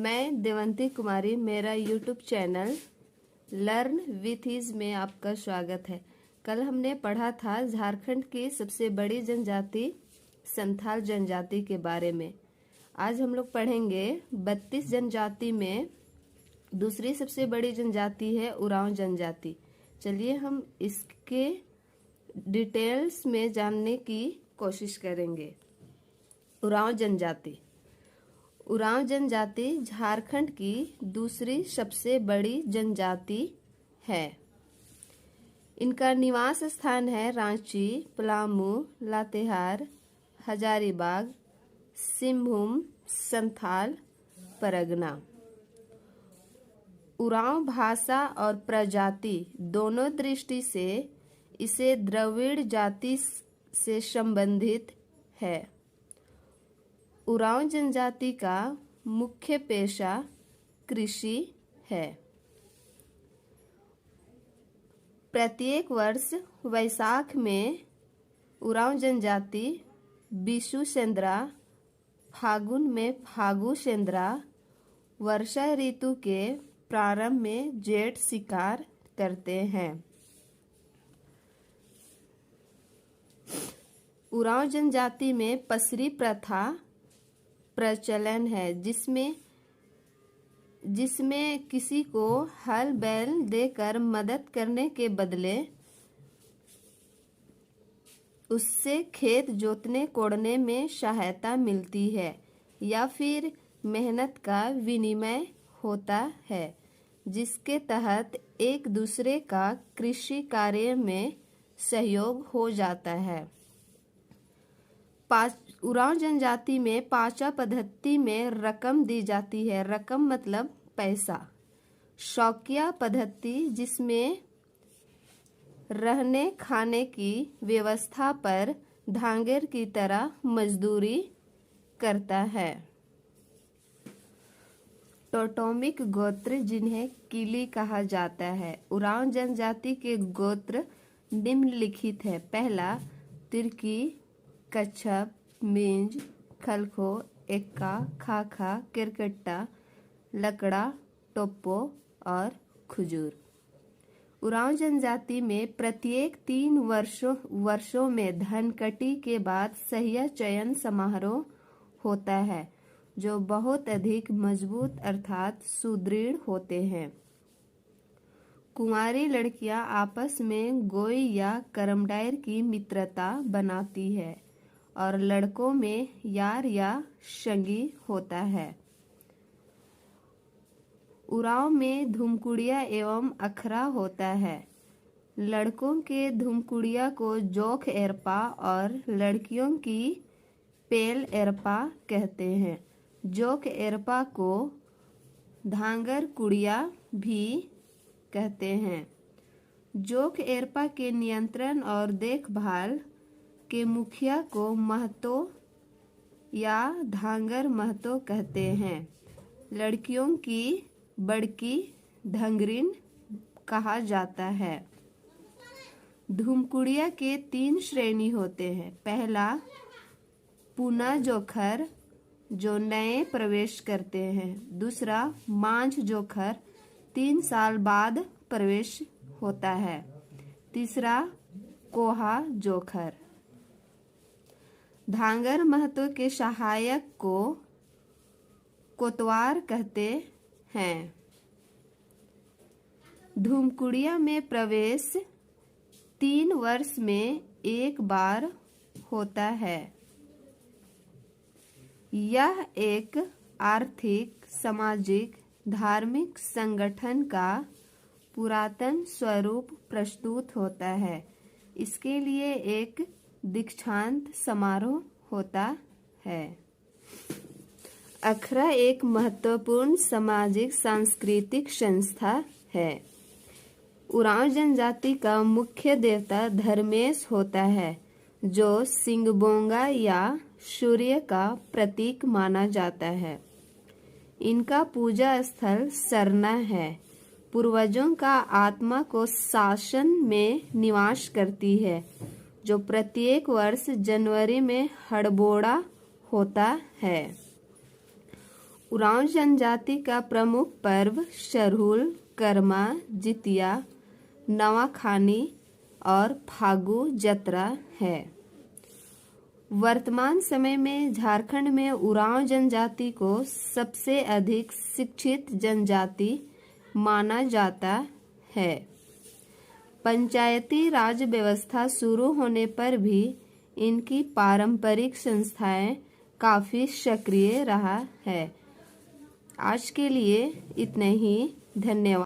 मैं देवंती कुमारी, मेरा YouTube channel learn with ease में आपका स्वागत है। कल हमने पढ़ा था झारखंड की सबसे बड़ी जनजाति संथाल जनजाति के बारे में। आज हम लोग पढ़ेंगे 32 जनजाति में दूसरी सबसे बड़ी जनजाति है उरांव जनजाति। चलिए हम इसके डिटेल्स में जानने की कोशिश करेंगे। उरांव जनजाति झारखंड की दूसरी सबसे बड़ी जनजाति है। इनका निवास स्थान है रांची, पलामू, लातेहार, हजारीबाग, सिंहभूम, संथाल परगना। उरांव भाषा और प्रजाति दोनों दृष्टि से इसे द्रविड़ जाति से संबंधित है। उरांव जनजाति का मुख्य पेशा कृषि है। प्रत्येक वर्ष वैशाख में उरांव जनजाति बिशु सेंद्रा, फागुन में फागु सेंद्रा, वर्षा ऋतु के प्रारंभ में जेठ शिकार करते हैं। उरांव जनजाति में पसरी प्रथा प्रचलन है, जिसमें किसी को हल बैल देकर मदद करने के बदले उससे खेत जोतने कोड़ने में सहायता मिलती है या फिर मेहनत का विनिमय होता है, जिसके तहत एक दूसरे का कृषि कार्य में सहयोग हो जाता है। उरांव जनजाति में पाचा पद्धति में रकम दी जाती है। रकम मतलब पैसा। शौकिया पद्धति जिसमें रहने खाने की व्यवस्था पर धांगर की तरह मजदूरी करता है। टोटोमिक गोत्र जिन्हें किली कहा जाता है। उरांव जनजाति के गोत्र निम्नलिखित है। पहला तिर्की, कच्छप, मिंज, खलखो, एक्का, खाखा, केरकट्टा, लकड़ा, टोप्पो और खुजूर। उरांव जनजाति में प्रत्येक 3 वर्षों में धनकटी के बाद सहिया चयन समारोह होता है, जो बहुत अधिक मजबूत अर्थात सुदृढ़ होते हैं। कुंवारी लड़कियां आपस में गोई या करमडायर की मित्रता बनाती है और लड़कों में यार या संगी होता है। उरांव में धुमकुड़िया एवं अखरा होता है। लड़कों के धुमकुड़िया को जोख एरपा और लड़कियों की पेल एरपा कहते हैं। जोख एरपा को धांगर कुड़िया भी कहते हैं। जोख एरपा के नियंत्रण और देखभाल के मुखिया को महतो या धांगर महतो कहते हैं। लड़कियों की बड़की धंगरिन कहा जाता है। धुमकुड़िया के 3 श्रेणी होते हैं। पहला पूना जोखर जो नए प्रवेश करते हैं। दूसरा मांझ जोखर 3 साल बाद प्रवेश होता है। तीसरा कोहा जोखर। धांगर महतो के सहायक को कोतवार कहते हैं। धुमकुड़िया में प्रवेश 3 वर्ष में एक बार होता है। यह एक आर्थिक, सामाजिक, धार्मिक संगठन का पुरातन स्वरूप प्रस्तुत होता है। इसके लिए एक दीक्षांत समारोह होता है। अखरा एक महत्वपूर्ण सामाजिक सांस्कृतिक संस्था है। उरांव जनजाति का मुख्य देवता धर्मेश होता है, जो सिंगबोंगा या सूर्य का प्रतीक माना जाता है। इनका पूजा स्थल सरना है। पूर्वजों का आत्मा को शासन में निवास करती है, जो प्रत्येक वर्ष जनवरी में हड़बोड़ा होता है। उरांव जनजाति का प्रमुख पर्व सरहुल, करमा, जितिया, नवाखानी और फागु जतरा है। वर्तमान समय में झारखंड में उरांव जनजाति को सबसे अधिक शिक्षित जनजाति माना जाता है। पंचायती राज व्यवस्था शुरू होने पर भी इनकी पारंपरिक संस्थाएं काफी सक्रिय रहा है। आज के लिए इतना ही। धन्यवाद।